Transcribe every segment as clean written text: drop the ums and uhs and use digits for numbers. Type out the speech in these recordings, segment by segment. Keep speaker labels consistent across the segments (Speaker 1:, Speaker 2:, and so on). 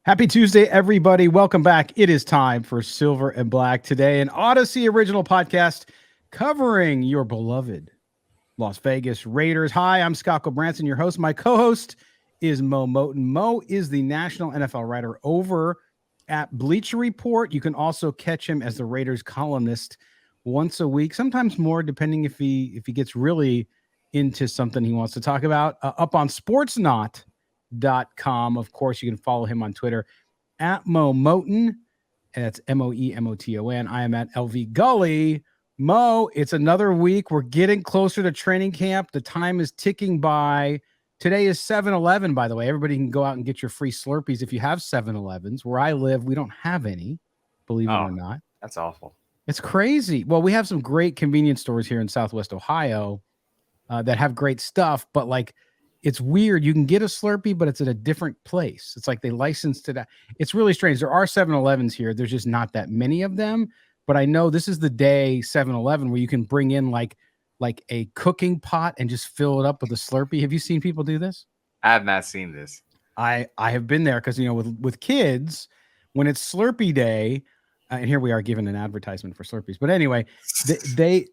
Speaker 1: Happy Tuesday, everybody. Welcome back. It is time for Silver and Black today, an Odyssey original podcast covering your beloved Las Vegas Raiders. Hi, I'm Scott Gulbransen, your host. My co-host is Moe Moton. Mo is the national NFL writer over at Bleacher Report. You can also catch him as the Raiders columnist once a week, sometimes more, depending if he gets really into something he wants to talk about. Up on SportsNot.com. Of course, you can follow him on Twitter at Moe Moton, and that's MOEMOTON. I am at LV Gully. Mo, it's another week. We're getting closer to training camp. The time is ticking by. Today is 7-Eleven, by the way. Everybody can go out and get your free Slurpees if you have 7-Elevens. Where I live, we don't have any, believe it or not.
Speaker 2: That's awful.
Speaker 1: It's crazy. Well, we have some great convenience stores here in Southwest Ohio that have great stuff, but like, it's weird. You can get a Slurpee, but it's at a different place. It's like they licensed it. It's really strange. There are 7-Elevens here. There's just not that many of them. But I know this is the day 7-Eleven where you can bring in like a cooking pot and just fill it up with a Slurpee. Have you seen people do this?
Speaker 2: I have not seen this.
Speaker 1: I have been there because, with kids, when it's Slurpee day, and here we are giving an advertisement for Slurpees. But anyway, they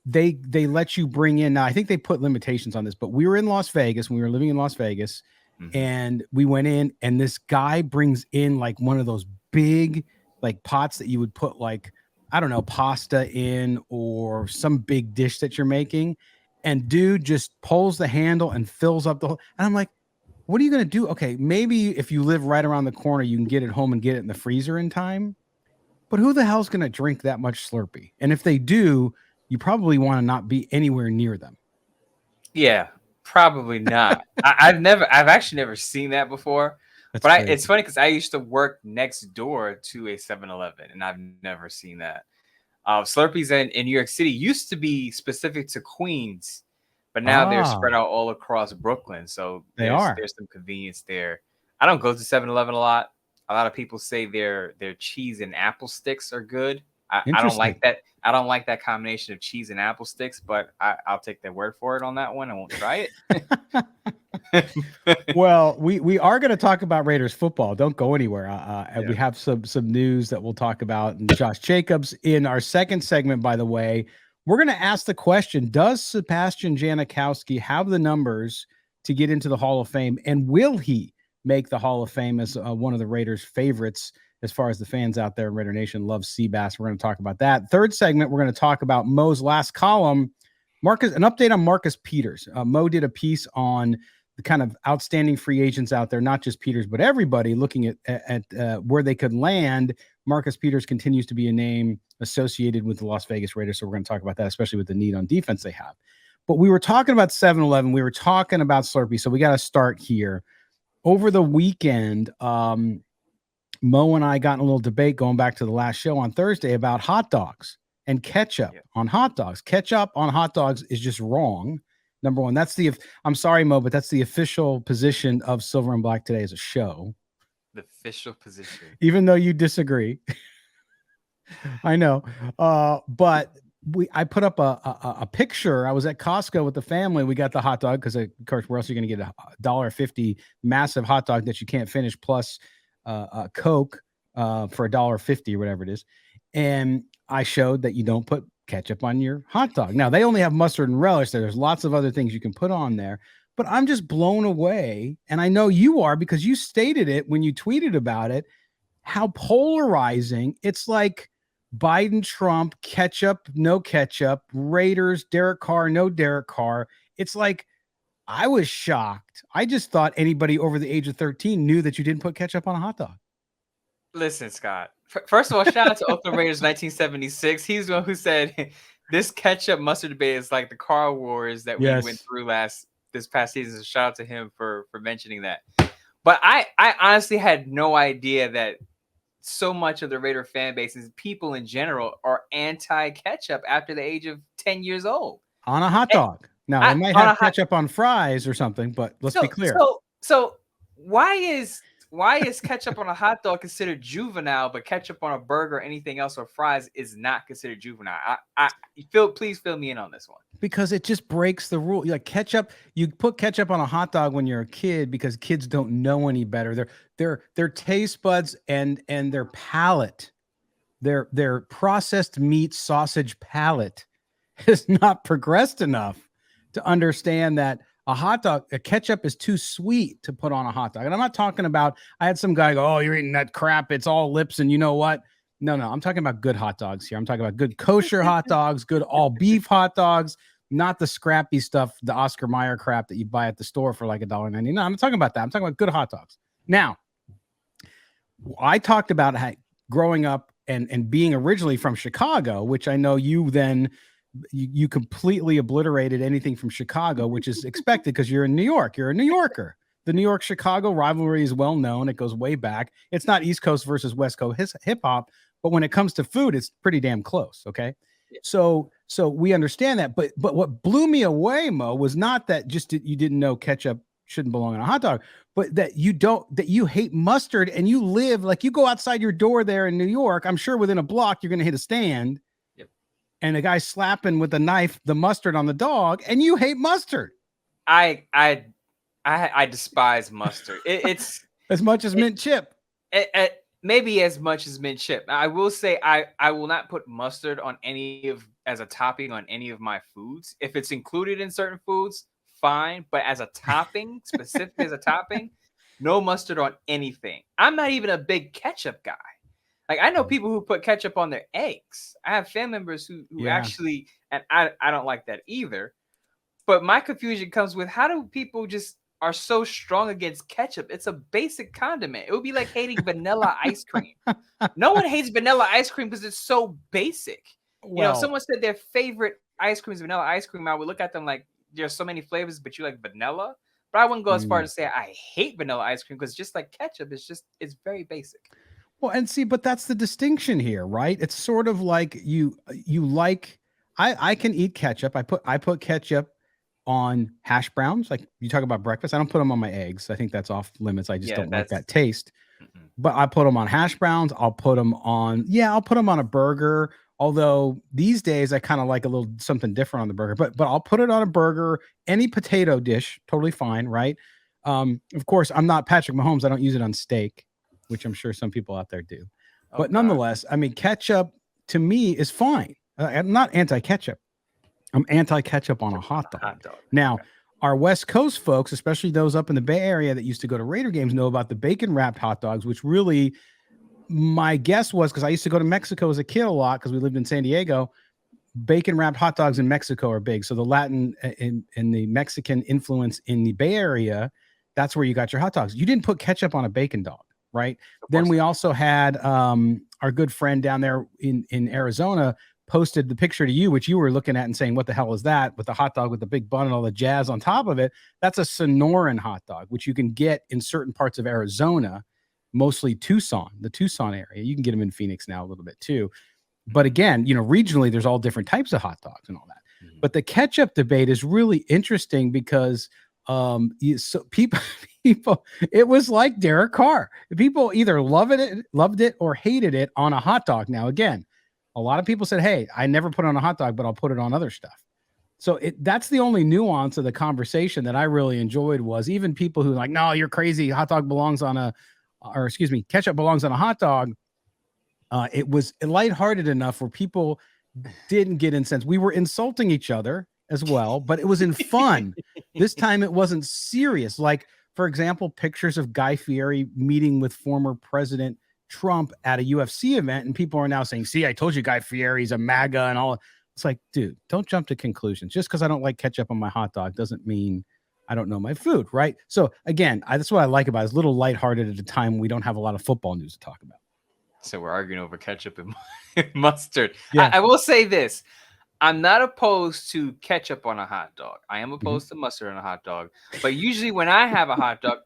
Speaker 1: let you bring in. Now, I think they put limitations on this, but we were in Las Vegas when we were living in Las Vegas, and we went in, and this guy brings in like one of those big like pots that you would put like, I don't know, pasta in or some big dish that you're making. And dude just pulls the handle and fills up the whole. And I'm like, what are you going to do? Okay, maybe if you live right around the corner, you can get it home and get it in the freezer in time. But who the hell's going to drink that much Slurpee? And if they do, you probably want to not be anywhere near them.
Speaker 2: Yeah, probably not. I've actually never seen that before. But it's funny because I used to work next door to a 7-Eleven, and I've never seen that. Slurpees in New York City used to be specific to Queens, but now they're spread out all across Brooklyn. So there's some convenience there. I don't go to 7-Eleven a lot. A lot of people say their cheese and apple sticks are good. I don't like that. I don't like that combination of cheese and apple sticks, but I'll take their word for it on that one. I won't try it.
Speaker 1: Well, we are going to talk about Raiders football. Don't go anywhere. And we have some news that we'll talk about. And Josh Jacobs in our second segment, by the way, we're going to ask the question, does Sebastian Janikowski have the numbers to get into the Hall of Fame? And will he make the Hall of Fame as one of the Raiders' favorites as far as the fans out there in Raider Nation love Seabass? We're going to talk about that. Third segment, we're going to talk about Mo's last column. An update on Marcus Peters. Mo did a piece on the kind of outstanding free agents out there, not just Peters, but everybody looking at where they could land. Marcus Peters continues to be a name associated with the Las Vegas Raiders, so we're going to talk about that, especially with the need on defense they have. But we were talking about 7-Eleven. We were talking about Slurpee, so we got to start here. Over the weekend, Mo and I got in a little debate going back to the last show on Thursday about hot dogs and ketchup on hot dogs. Ketchup on hot dogs is just wrong. Number one, I'm sorry, Mo, but that's the official position of Silver and Black today as a show.
Speaker 2: The official position.
Speaker 1: Even though you disagree. I know. But I put up a picture. I was at Costco with the family. We got the hot dog because, of course, where else are you going to get a $1.50 massive hot dog that you can't finish, plus a Coke for $1.50 or whatever it is. And I showed that you don't put ketchup on your hot dog. Now, they only have mustard and relish. There's lots of other things you can put on there. But I'm just blown away, and I know you are because you stated it when you tweeted about it, how polarizing. It's like Biden, Trump, ketchup, no ketchup, Raiders, Derek Carr, no Derek Carr. It's like, I was shocked. I just thought anybody over the age of 13 knew that you didn't put ketchup on a hot dog.
Speaker 2: Listen, Scott, first of all, shout out to Oakland Raiders 1976. He's the one who said this ketchup mustard debate is like the car wars that we went through this past season. So shout out to him for mentioning that. But I honestly had no idea that so much of the Raider fan base and people in general are anti-ketchup after the age of 10 years old.
Speaker 1: On a hot dog. Now, they might have ketchup on fries or something, but let's be clear.
Speaker 2: So why is ketchup on a hot dog considered juvenile, but ketchup on a burger or anything else or fries is not considered juvenile? Please fill me in on this one.
Speaker 1: Because it just breaks the rule. Like ketchup, you put ketchup on a hot dog when you're a kid because kids don't know any better. Their taste buds and their palate, their processed meat sausage palate has not progressed enough to understand that a ketchup is too sweet to put on a hot dog. And I'm not talking about, I had some guy go, oh, you're eating that crap. It's all lips. And you know what? No, I'm talking about good hot dogs here. I'm talking about good kosher hot dogs, good all beef hot dogs, not the scrappy stuff, the Oscar Mayer crap that you buy at the store for like $1.99. I'm not talking about that. I'm talking about good hot dogs. Now, I talked about growing up and being originally from Chicago, which I know you then you completely obliterated anything from Chicago, which is expected because you're in New York. You're a New Yorker. The New York-Chicago rivalry is well known. It goes way back. It's not East Coast versus West Coast hip hop, but when it comes to food, it's pretty damn close. Okay. So we understand that. But what blew me away, Mo, was not that just you didn't know ketchup shouldn't belong on a hot dog, but that you hate mustard and you live like you go outside your door there in New York. I'm sure within a block, you're going to hit a stand. And a guy slapping with a knife the mustard on the dog, and you hate mustard.
Speaker 2: I despise mustard. It's
Speaker 1: as much as mint chip.
Speaker 2: Maybe as much as mint chip. I will say I will not put mustard on as a topping on any of my foods. If it's included in certain foods, fine. But as a topping, specifically as a topping, no mustard on anything. I'm not even a big ketchup guy. Like I know people who put ketchup on their eggs. I have family members who actually, and I don't like that either. But my confusion comes with how do people just are so strong against ketchup? It's a basic condiment. It would be like hating vanilla ice cream. No one hates vanilla ice cream because it's so basic. Well, if someone said their favorite ice cream is vanilla ice cream, I would look at them like there's so many flavors, but you like vanilla. But I wouldn't go as far as to say I hate vanilla ice cream because just like ketchup, it's very basic.
Speaker 1: Well, and see, but that's the distinction here, right? It's sort of like you like I can eat ketchup. I put ketchup on hash browns. Like you talk about breakfast. I don't put them on my eggs. I think that's off limits. I just don't like that taste. But I put them on hash browns. I'll put them on a burger. Although these days I kind of like a little something different on the burger. But I'll put it on a burger, any potato dish, totally fine, right? Of course, I'm not Patrick Mahomes. I don't use it on steak, which I'm sure some people out there do. But nonetheless, I mean, ketchup to me is fine. I'm not anti-ketchup. I'm anti-ketchup on a hot dog. Now, our West Coast folks, especially those up in the Bay Area that used to go to Raider games, know about the bacon-wrapped hot dogs, which really, my guess was, because I used to go to Mexico as a kid a lot because we lived in San Diego, bacon-wrapped hot dogs in Mexico are big. So the Latin and the Mexican influence in the Bay Area, that's where you got your hot dogs. You didn't put ketchup on a bacon dog. Right. Then we also had our good friend down there in Arizona posted the picture to you, which you were looking at and saying, what the hell is that? With the hot dog with the big bun and all the jazz on top of it. That's a Sonoran hot dog, which you can get in certain parts of Arizona, mostly Tucson, the Tucson area. You can get them in Phoenix now a little bit too. But again, regionally, there's all different types of hot dogs and all that. But the ketchup debate is really interesting because people it was like Derek Carr. People either loved it or hated it on a hot dog. Now, again, a lot of people said, hey, I never put it on a hot dog, but I'll put it on other stuff. So that's the only nuance of the conversation that I really enjoyed was even people who like, no, you're crazy. Hot dog belongs on ketchup belongs on a hot dog. It was lighthearted enough where people didn't get incensed. We were insulting each other as well, but it was in fun. This time it wasn't serious. Like, for example, pictures of Guy Fieri meeting with former President Trump at a UFC event, and people are now saying, see, I told you Guy Fieri's a MAGA and all. It's like, dude, don't jump to conclusions. Just because I don't like ketchup on my hot dog doesn't mean I don't know my food, right? So again, that's what I like about it. It's a little lighthearted at a time we don't have a lot of football news to talk about.
Speaker 2: So we're arguing over ketchup and mustard.
Speaker 1: Yeah.
Speaker 2: I will say this. I'm not opposed to ketchup on a hot dog. I am opposed to mustard on a hot dog. But usually when I have a hot dog,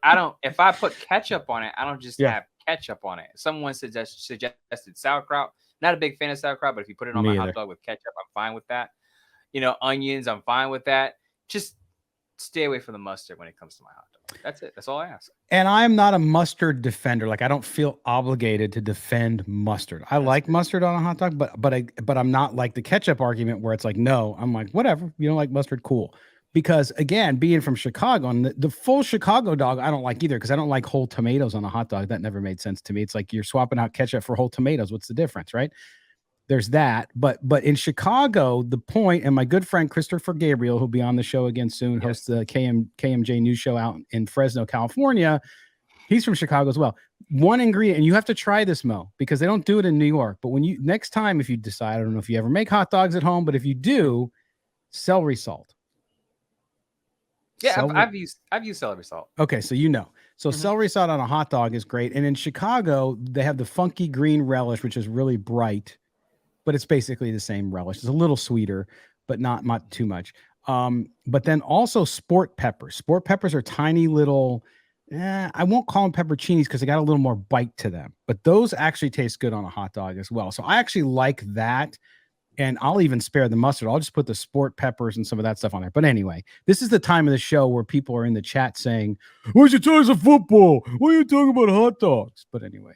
Speaker 2: if I put ketchup on it, I don't just have ketchup on it. Someone suggested sauerkraut. Not a big fan of sauerkraut, but if you put it on my hot dog with ketchup, I'm fine with that. Onions, I'm fine with that. Just stay away from the mustard when it comes to my hot dog. That's it. That's all I ask.
Speaker 1: And I'm not a mustard defender. Like, I don't feel obligated to defend mustard. I like mustard on a hot dog, but I'm not like the ketchup argument where it's like, no, I'm like, whatever. You don't like mustard, cool. Because again, being from Chicago, and the full Chicago dog, I don't like either, because I don't like whole tomatoes on a hot dog. That never made sense to me. It's like you're swapping out ketchup for whole tomatoes. What's the difference, right? There's that. But in Chicago, the point, and my good friend Christopher Gabriel, who'll be on the show again soon, hosts the KMJ news show out in Fresno, California. He's from Chicago as well. One ingredient, and you have to try this, Mo, because they don't do it in New York. But when you next time, if you decide, I don't know if you ever make hot dogs at home, but if you do, celery salt.
Speaker 2: Yeah, I've used celery salt.
Speaker 1: Okay, so So celery salt on a hot dog is great. And in Chicago, they have the funky green relish, which is really bright, but it's basically the same relish. It's a little sweeter, but not too much. But then also sport peppers. Sport peppers are tiny little, I won't call them pepperoncinis because they got a little more bite to them, but those actually taste good on a hot dog as well. So I actually like that. And I'll even spare the mustard. I'll just put the sport peppers and some of that stuff on there. But anyway, this is the time of the show where people are in the chat saying, "What's your choice of football? What are you talking about hot dogs?" But anyway,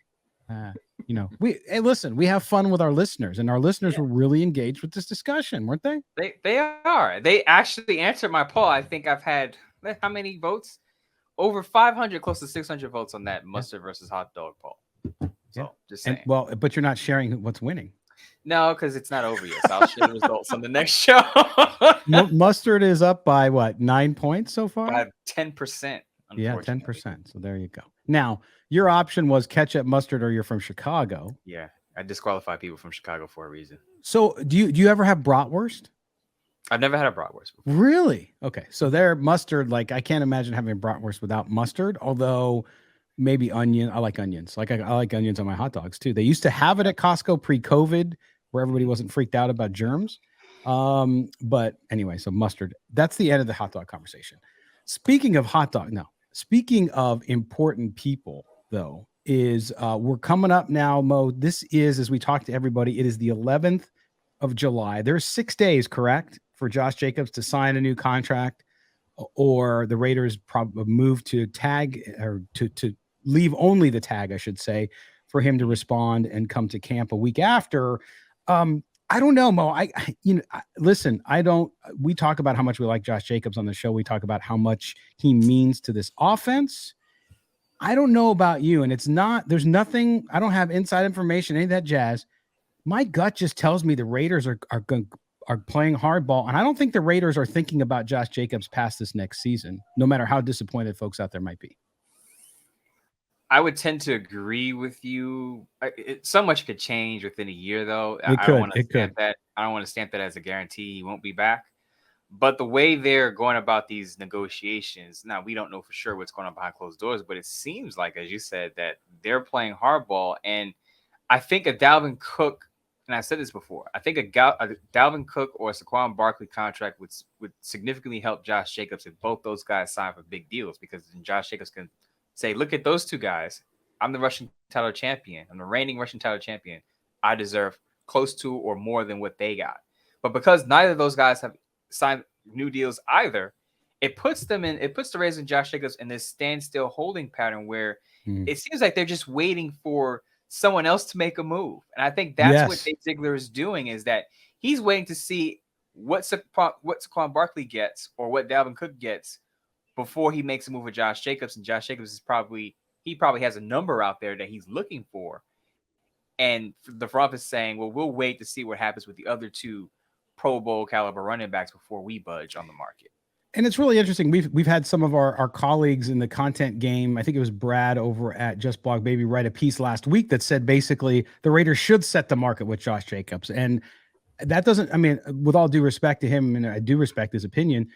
Speaker 1: listen, we have fun with our listeners, and our listeners were really engaged with this discussion, weren't they?
Speaker 2: They are. They actually answered my poll. I think I've had how many votes? Over 500, close to 600 votes on that mustard versus hot dog poll. So just saying.
Speaker 1: But you're not sharing what's winning.
Speaker 2: No, because it's not over yet. So I'll share the results on the next show.
Speaker 1: Mustard is up by what, 9 points so far?
Speaker 2: By 10%.
Speaker 1: Yeah, 10%. So there you go. Now, your option was ketchup, mustard, or you're from Chicago.
Speaker 2: Yeah, I disqualify people from Chicago for a reason.
Speaker 1: So do you ever have bratwurst?
Speaker 2: I've never had a bratwurst before.
Speaker 1: Really? Okay. So their mustard, like, I can't imagine having a bratwurst without mustard, although maybe onion. I like onions. Like, I like onions on my hot dogs too. They used to have it at Costco pre-COVID where everybody wasn't freaked out about germs. But anyway, so mustard. That's the end of the hot dog conversation. Speaking of speaking of important people, though, is we're coming up now, Mo. This is, as we talk to everybody, it is the 11th of July. There's 6 days, correct, for Josh Jacobs to sign a new contract, or the Raiders probably move to tag, or to leave only the tag, I should say, for him to respond and come to camp a week after. I don't know, Mo. Listen, we talk about how much we like Josh Jacobs on the show. We talk about how much he means to this offense. I don't know about you, and there's nothing, I don't have inside information, any of that jazz. My gut just tells me the Raiders are playing hardball, and I don't think the Raiders are thinking about Josh Jacobs past this next season, no matter how disappointed folks out there might be.
Speaker 2: I would tend to agree with you. So much could change within a year, though.
Speaker 1: I don't want
Speaker 2: to stamp that as a guarantee he won't be back. But the way they're going about these negotiations, now we don't know for sure what's going on behind closed doors, but it seems like, as you said, that they're playing hardball. And I think a Dalvin Cook, and I said this before, I think a Dalvin Cook or a Saquon Barkley contract would significantly help Josh Jacobs if both those guys sign for big deals, because then Josh Jacobs can say, look at those two guys. I'm the rushing title champion. I'm the reigning rushing title champion. I deserve close to or more than what they got. But because neither of those guys have signed new deals either, it puts the Raiders and Josh Jacobs in this standstill holding pattern where it seems like they're just waiting for someone else to make a move. And I think that's what Dave Ziegler is doing, is that he's waiting to see what Saquon Barkley gets or what Dalvin Cook gets before he makes a move with Josh Jacobs. And Josh Jacobs probably has a number out there that he's looking for. And the front office saying, well, we'll wait to see what happens with the other two Pro Bowl caliber running backs before we budge on the market.
Speaker 1: And it's really interesting. We've had some of our colleagues in the content game, I think it was Brad over at Just Blog Baby, write a piece last week that said basically the Raiders should set the market with Josh Jacobs. And that doesn't, I mean, with all due respect to him, and I do respect his opinion,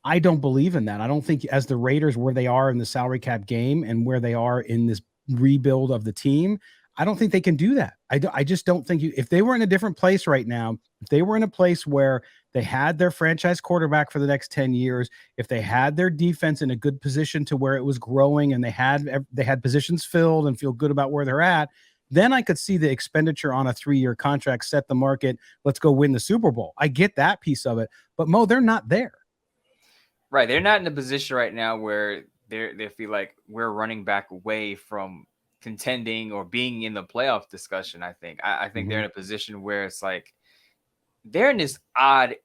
Speaker 1: I don't believe in that. I don't think, as the Raiders, where they are in the salary cap game and where they are in this rebuild of the team, I don't think they can do that. I just don't think if they were in a different place right now, if they were in a place where they had their franchise quarterback for the next 10 years, if they had their defense in a good position to where it was growing and they had positions filled and feel good about where they're at, then I could see the expenditure on a 3-year contract, set the market, let's go win the Super Bowl. I get that piece of it, but Mo, they're not there.
Speaker 2: Right. They're not in a position right now where they feel like we're running back away from contending or being in the playoff discussion. I think they're in a position where it's like they're in this odd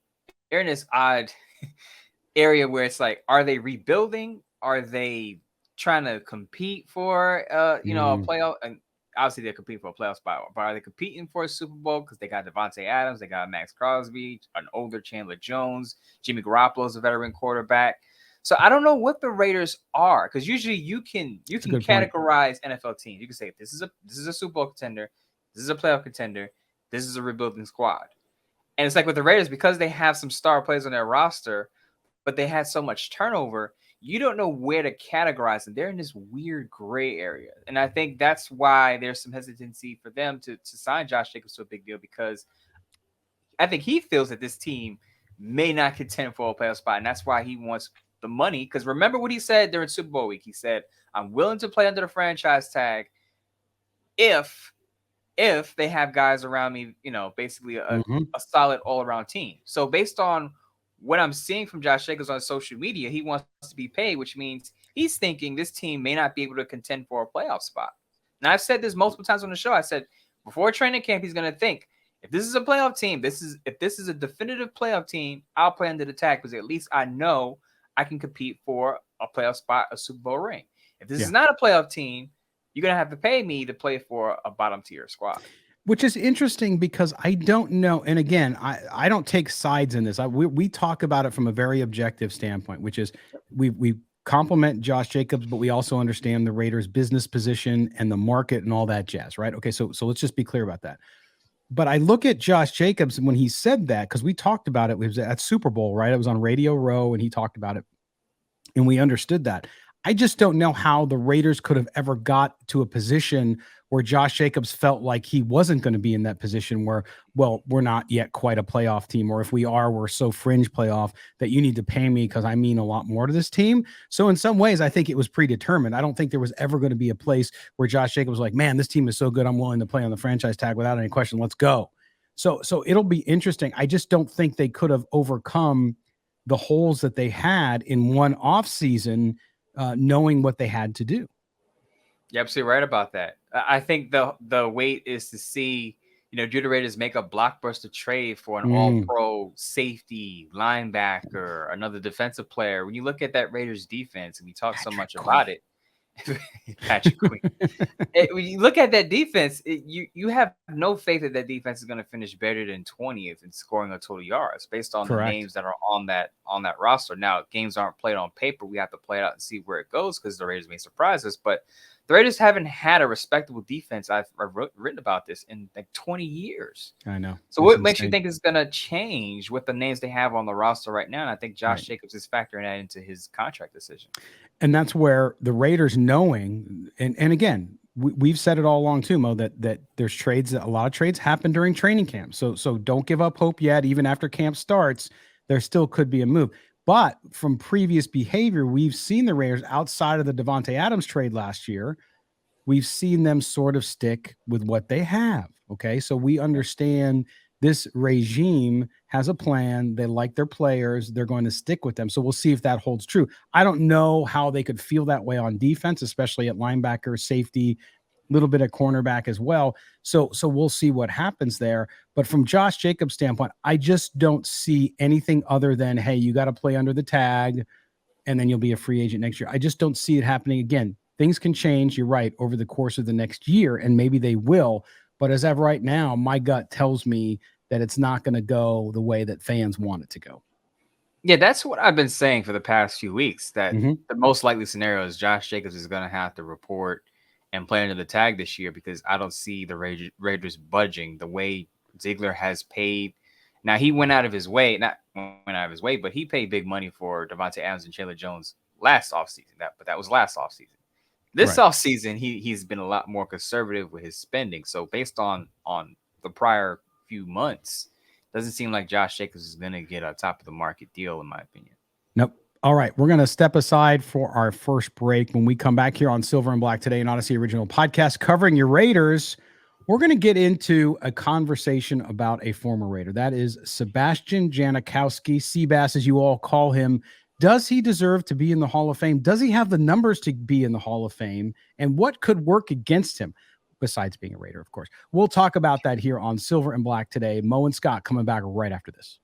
Speaker 2: area where it's like, are they rebuilding? Are they trying to compete for a playoff? And obviously they're competing for a playoff spot, but are they competing for a Super Bowl? Because they got Devontae Adams, they got Max Crosby, an older Chandler Jones, Jimmy Garoppolo is a veteran quarterback. So I don't know what the Raiders are, because usually you can categorize NFL teams. You can say this is a Super Bowl contender, this is a playoff contender, this is a rebuilding squad. And it's like with the Raiders, because they have some star players on their roster, but they had so much turnover, you don't know where to categorize them. They're in this weird gray area. And I think that's why there's some hesitancy for them to sign Josh Jacobs to a big deal, because I think he feels that this team may not contend for a playoff spot. And that's why he wants the money. Because remember what he said during Super Bowl week? He said, I'm willing to play under the franchise tag if they have guys around me, basically a solid all-around team. So based on what I'm seeing from Josh Jacobs on social media, he wants to be paid, which means he's thinking this team may not be able to contend for a playoff spot. And I've said this multiple times on the show. I said before training camp, he's going to think, if this is a playoff team, if this is a definitive playoff team, I'll play under the tag, because at least I know I can compete for a playoff spot, a Super Bowl ring. If this is not a playoff team, you're going to have to pay me to play for a bottom tier squad.
Speaker 1: Which is interesting, because I don't know. And again, I don't take sides in this. We talk about it from a very objective standpoint, which is we compliment Josh Jacobs, but we also understand the Raiders' business position and the market and all that jazz, right? Okay, so let's just be clear about that. But I look at Josh Jacobs when he said that, because we talked about it. It was at Super Bowl, right? It was on Radio Row, and he talked about it, and we understood that. I just don't know how the Raiders could have ever got to a position where Josh Jacobs felt like he wasn't going to be in that position where, well, we're not yet quite a playoff team, or if we are, we're so fringe playoff that you need to pay me because I mean a lot more to this team. So in some ways, I think it was predetermined. I don't think there was ever going to be a place where Josh Jacobs was like, man, this team is so good, I'm willing to play on the franchise tag without any question. Let's go. So it'll be interesting. I just don't think they could have overcome the holes that they had in one off season, knowing what they had to do.
Speaker 2: You're absolutely right about that. I think the wait is to see, do the Raiders make a blockbuster trade for an all-pro safety, linebacker, another defensive player? When you look at that Raiders defense, and we talk so much about it, Patrick Queen. When you look at that defense, you have no faith that defense is going to finish better than 20th in scoring a total yards based on the names that are on that roster. Now, games aren't played on paper. We have to play it out and see where it goes, because the Raiders may surprise us. But the Raiders haven't had a respectable defense. I've written about this in like 20 years.
Speaker 1: I know.
Speaker 2: So what makes you think is going to change with the names they have on the roster right now? And I think Josh Jacobs is factoring that into his contract decision.
Speaker 1: And that's where the Raiders, knowing, and again, we've said it all along too, Mo, that there's trades, a lot of trades happen during training camp. So don't give up hope yet. Even after camp starts, there still could be a move. But from previous behavior, we've seen the Raiders, outside of the Devontae Adams trade last year, we've seen them sort of stick with what they have. Okay, so we understand this regime has a plan. They like their players. They're going to stick with them. So we'll see if that holds true. I don't know how they could feel that way on defense, especially at linebacker, safety, a little bit at cornerback as well. So we'll see what happens there. But from Josh Jacobs' standpoint, I just don't see anything other than, hey, you got to play under the tag, and then you'll be a free agent next year. I just don't see it happening again. Things can change, you're right, over the course of the next year, and maybe they will. But as of right now, my gut tells me that it's not going to go the way that fans want it to go.
Speaker 2: Yeah, that's what I've been saying for the past few weeks, that the most likely scenario is Josh Jacobs is going to have to report and play under the tag this year, because I don't see the Raiders budging the way Ziegler has paid. Now, he went out of his way, but he paid big money for Devontae Adams and Chandler Jones last offseason. But that was last offseason. This offseason, he's been a lot more conservative with his spending. So based on the prior few months, doesn't seem like Josh Jacobs is going to get a top of the market deal, in my opinion.
Speaker 1: Nope. All right, we're going to step aside for our first break. When we come back here on Silver and Black Today, an Odyssey original podcast covering your Raiders, we're going to get into a conversation about a former Raider. That is Sebastian Janikowski, Seabass, as you all call him, Does he deserve to be in the Hall of Fame? Does he have the numbers to be in the Hall of Fame? And what could work against him besides being a Raider, of course? We'll talk about that here on Silver and Black today. Mo and Scott coming back right after this.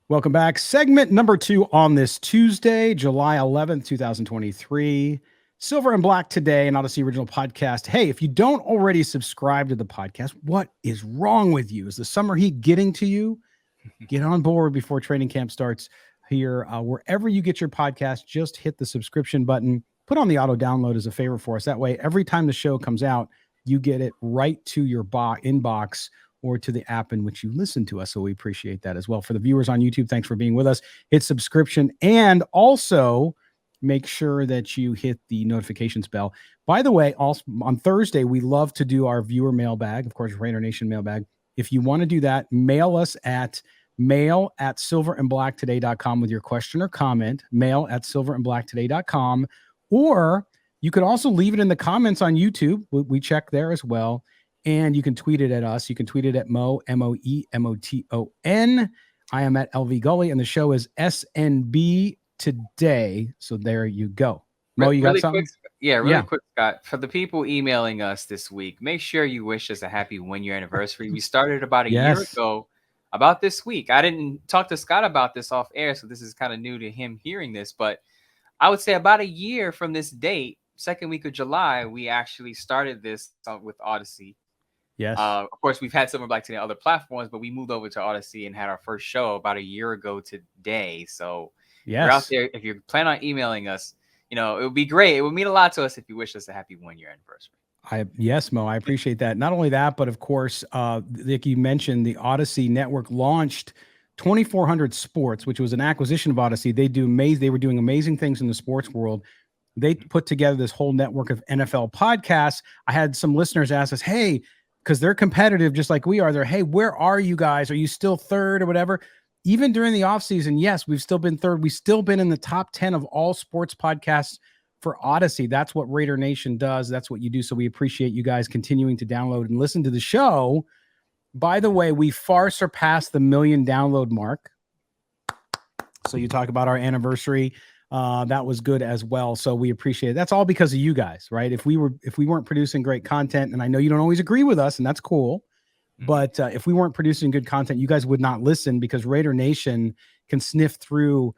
Speaker 1: Welcome back. Segment number 2 on this Tuesday, July 11th, 2023. Silver and Black today, an Odyssey original podcast. Hey, if you don't already subscribe to the podcast, what is wrong with you? Is the summer heat getting to you? Get on board before training camp starts here. Wherever you get your podcast, just hit the subscription button. Put on the auto download as a favor for us. That way, every time the show comes out, you get it right to your inbox or to the app in which you listen to us. So we appreciate that as well. For the viewers on YouTube, thanks for being with us. Hit subscription and also make sure that you hit the notifications bell. By the way, also on Thursday, we love to do our viewer mailbag, of course, Raider Nation mailbag. If you want to do that, mail us at mail@silverandblacktoday.com with your question or comment, mail@silverandblacktoday.com, or you could also leave it in the comments on YouTube. We check there as well. And you can tweet it at us. You can tweet it at Mo, MOE, MOTON. I am at LV Gully, and the show is SNB Today. So there you go. Mo, you got something?
Speaker 2: Really quick, Scott. For the people emailing us this week, make sure you wish us a happy 1-year anniversary. We started about a year ago, about this week. I didn't talk to Scott about this off air, so this is kind of new to him hearing this. But I would say about a year from this date, second week of July, we actually started this with Odyssey.
Speaker 1: Yes.
Speaker 2: Of course, we've had Silver Black today on other platforms, but we moved over to Odyssey and had our first show about a year ago today. So if you're out there, if you plan on emailing us, it would be great. It would mean a lot to us if you wish us a happy 1-year anniversary.
Speaker 1: Yes, Mo, I appreciate that. Not only that, but of course, like you mentioned, the Odyssey Network launched 2400 Sports, which was an acquisition of Odyssey. They were doing amazing things in the sports world. They put together this whole network of NFL podcasts. I had some listeners ask us, hey, because they're competitive just like we are. They're, hey, where are you guys? Are you still third or whatever? Even during the offseason, yes, we've still been third. We've still been in the top 10 of all sports podcasts for Odyssey. That's what Raider Nation does. That's what you do. So we appreciate you guys continuing to download and listen to the show. By the way, we far surpassed the 1 million download mark. So you talk about our anniversary. That was good as well. So we appreciate it. That's all because of you guys, right? If we weren't producing great content, and I know you don't always agree with us, and that's cool, but if we weren't producing good content, you guys would not listen, because Raider Nation can sniff through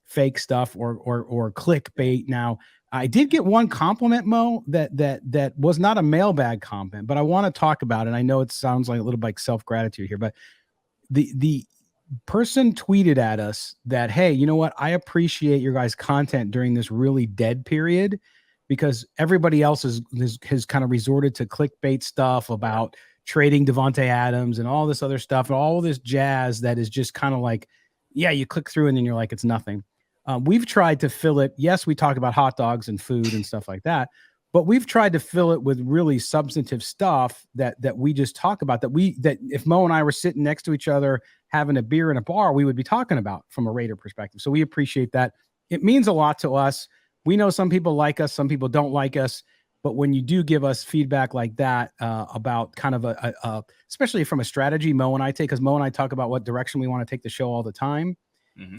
Speaker 1: fake stuff or clickbait. Now, I did get one compliment, Mo, that was not a mailbag comment, but I want to talk about it. I know it sounds like a little like self-gratitude here, but the person tweeted at us that, hey, you know what? I appreciate your guys' content during this really dead period, because everybody else has kind of resorted to clickbait stuff about trading Devontae Adams and all this other stuff and all this jazz that is just kind of like, yeah, you click through and then you're like, it's nothing. We've tried to fill it. Yes, we talk about hot dogs and food and stuff like that, but we've tried to fill it with really substantive stuff that we just talk about, that if Mo and I were sitting next to each other having a beer in a bar, we would be talking about from a Raider perspective. So we appreciate that. It means a lot to us. We know some people like us, some people don't like us, but when you do give us feedback like that about kind of especially from a strategy Mo and I take, because Mo and I talk about what direction we want to take the show all the time,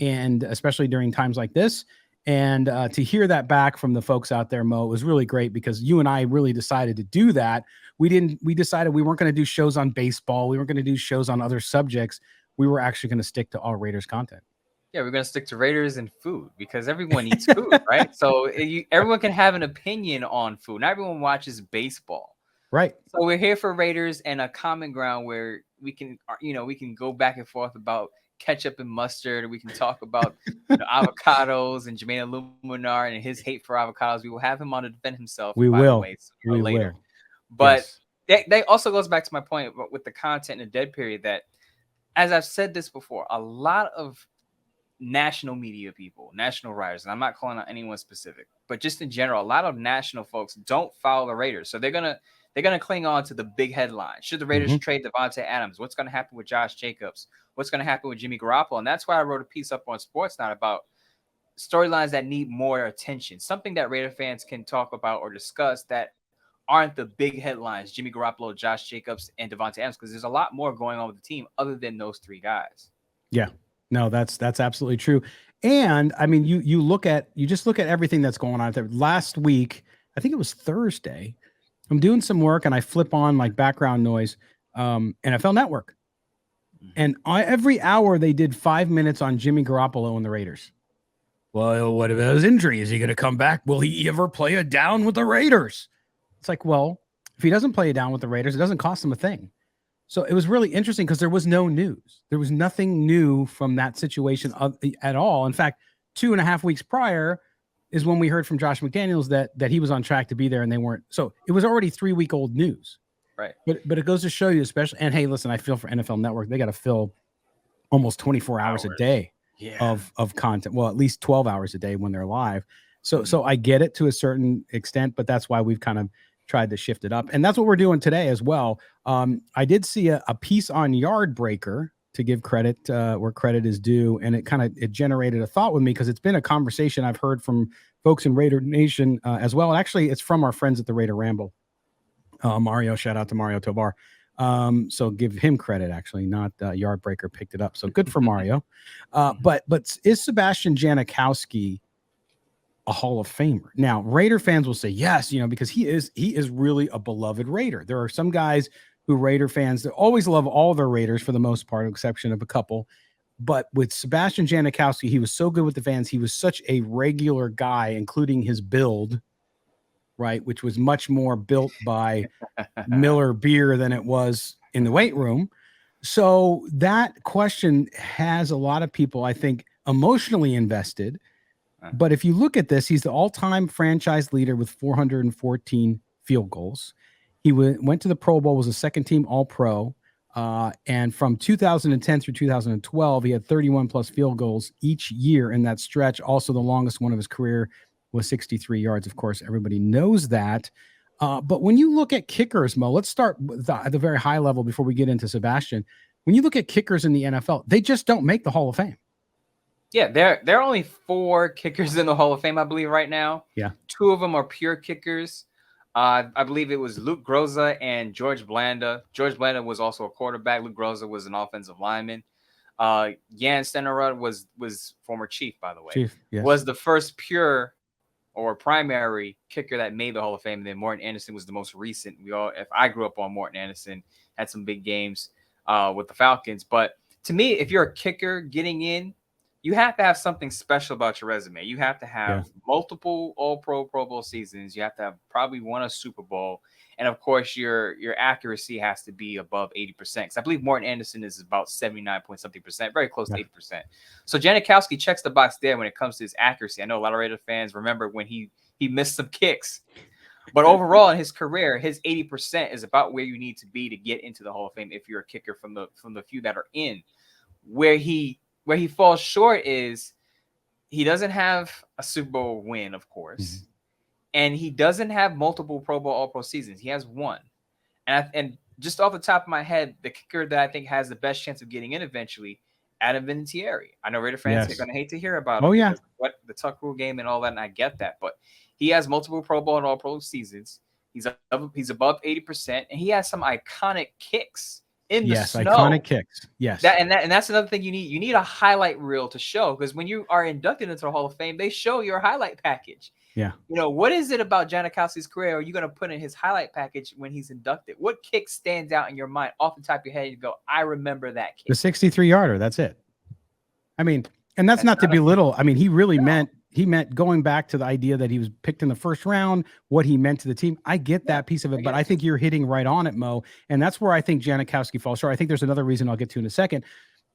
Speaker 1: and especially during times like this. And to hear that back from the folks out there, Mo, it was really great, because you and I really decided to do that. We decided we weren't going to do shows on baseball. We weren't going to do shows on other subjects. We were actually going to stick to all Raiders content.
Speaker 2: Yeah, we're going to stick to Raiders and food, because everyone eats food, right? So everyone can have an opinion on food. Not everyone watches baseball.
Speaker 1: Right.
Speaker 2: So we're here for Raiders and a common ground where we can go back and forth about ketchup and mustard. We can talk about avocados and Jermaine Luminar and his hate for avocados. We will have him on to defend himself.
Speaker 1: We will.
Speaker 2: Later. But that also goes back to my point with the content in the dead period, that, as I've said this before, a lot of national media people, national writers, and I'm not calling out anyone specific, but just in general, a lot of national folks don't follow the Raiders. So they're gonna cling on to the big headlines. Should the Raiders trade Devontae Adams? What's going to happen with Josh Jacobs? What's going to happen with Jimmy Garoppolo? And that's why I wrote a piece up on Sportsnet about storylines that need more attention, something that Raider fans can talk about or discuss that aren't the big headlines: Jimmy Garoppolo, Josh Jacobs, and Devontae Adams, because there's a lot more going on with the team other than those three guys.
Speaker 1: Yeah, no, that's absolutely true. And I mean, you just look at everything that's going on there. Last week, I think it was Thursday, I'm doing some work and I flip on like background noise, NFL Network. And every hour they did 5 minutes on Jimmy Garoppolo and the Raiders. Well, what about his injury? Is he going to come back? Will he ever play a down with the Raiders? It's like, well, if he doesn't play a down with the Raiders, it doesn't cost him a thing. So it was really interesting because there was no news. There was nothing new from that situation at all. In fact, 2.5 weeks prior is when we heard from Josh McDaniels that he was on track to be there and they weren't. So it was already 3-week-old news.
Speaker 2: Right.
Speaker 1: But it goes to show you, especially, and hey, listen, I feel for NFL Network, they got to fill almost 24 hours a day of content. Well, at least 12 hours a day when they're live. So I get it to a certain extent, but that's why we've kind of tried to shift it up. And that's what we're doing today as well. I did see a piece on Yard Breaker, to give credit where credit is due. And it generated a thought with me because it's been a conversation I've heard from folks in Raider Nation as well. And actually it's from our friends at the Raider Ramble. Mario, shout out to Mario Tovar. So give him credit, actually, not Yard Breaker picked it up. So good for Mario. But is Sebastian Janikowski a Hall of Famer? Now, Raider fans will say yes, because he is really a beloved Raider. There are some guys who Raider fans that always love all their Raiders for the most part, exception of a couple. But with Sebastian Janikowski, he was so good with the fans. He was such a regular guy, including his build, right, which was much more built by Miller beer than it was in the weight room. So that question has a lot of people, I think, emotionally invested. But if you look at this, he's the all-time franchise leader with 414 field goals. He went to the Pro Bowl, was a second-team All-Pro. And from 2010 through 2012, he had 31 plus field goals each year in that stretch. Also, the longest one of his career was 63 yards. Of course, everybody knows that. But when you look at kickers, Mo, let's start at the very high level before we get into Sebastian. When you look at kickers in the NFL, they just don't make the Hall of Fame.
Speaker 2: Yeah, there are only 4 kickers in the Hall of Fame, I believe, right now.
Speaker 1: Yeah. 2
Speaker 2: of them are pure kickers. I believe it was Luke Groza and George Blanda. George Blanda was also a quarterback. Luke Groza was an offensive lineman. Jan Stenerud was former Chief, by the way.
Speaker 1: Chief, yes.
Speaker 2: Was the first pure or primary kicker that made the Hall of Fame. And then Morton Anderson was the most recent. If I grew up on Morton Anderson, had some big games with the Falcons. But to me, if you're a kicker getting in, you have to have something special about your resume. You have to have multiple All-Pro, Pro Bowl seasons. You have to have probably won a Super Bowl. And, of course, your accuracy has to be above 80%. Because I believe Morton Anderson is about 79-point-something%, very close to 80%. So Janikowski checks the box there when it comes to his accuracy. I know a lot of Raider fans remember when he missed some kicks. But overall in his career, his 80% is about where you need to be to get into the Hall of Fame if you're a kicker from the few that are in. Where he falls short is he doesn't have a Super Bowl win, of course, and he doesn't have multiple Pro Bowl All-Pro seasons. He has one. And just off the top of my head, the kicker that I think has the best chance of getting in eventually, Adam Vinatieri. I know Raider fans are going to hate to hear about it. What the Tuck Rule game and all that, and I get that. But he has multiple Pro Bowl and All-Pro seasons. He's above 80%, and he has some iconic kicks.
Speaker 1: Yes, iconic kicks. Yes.
Speaker 2: That's another thing you need. You need a highlight reel to show, because when you are inducted into the Hall of Fame, they show your highlight package.
Speaker 1: Yeah.
Speaker 2: What is it about Janikowski's career are you going to put in his highlight package when he's inducted? What kick stands out in your mind off the top of your head? You go, I remember that kick.
Speaker 1: The 63-yarder. That's it. I mean, and that's not to belittle. I mean, he really meant going back to the idea that he was picked in the first round, what he meant to the team. I get that piece of it, but I think you're hitting right on it, Mo. And that's where I think Janikowski falls short. I think there's another reason I'll get to in a second.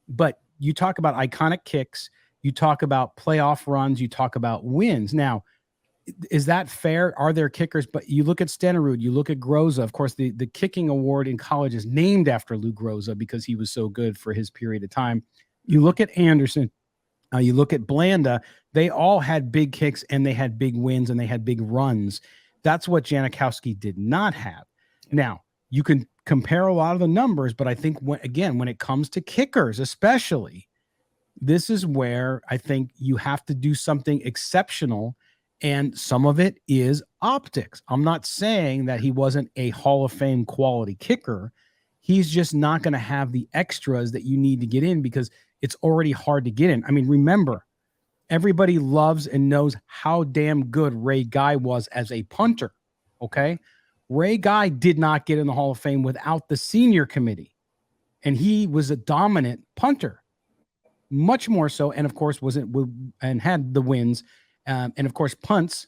Speaker 1: But you talk about iconic kicks, you talk about playoff runs, you talk about wins. Now, is that fair? Are there kickers? But you look at Stenerud, you look at Groza. Of course, the kicking award in college is named after Lou Groza because he was so good for his period of time. You look at Anderson, you look at Blanda, they all had big kicks and they had big wins and they had big runs. That's what Janikowski did not have. Now, you can compare a lot of the numbers, but I think when it comes to kickers, especially, this is where I think you have to do something exceptional. And some of it is optics. I'm not saying that he wasn't a Hall of Fame quality kicker. He's just not going to have the extras that you need to get in because it's already hard to get in. I mean, remember, Everybody loves and knows how damn good Ray Guy was as a punter. Okay. Ray Guy did not get in the Hall of Fame without the senior committee. And he was a dominant punter, much more so. And of course, and had the wins. And of course, punts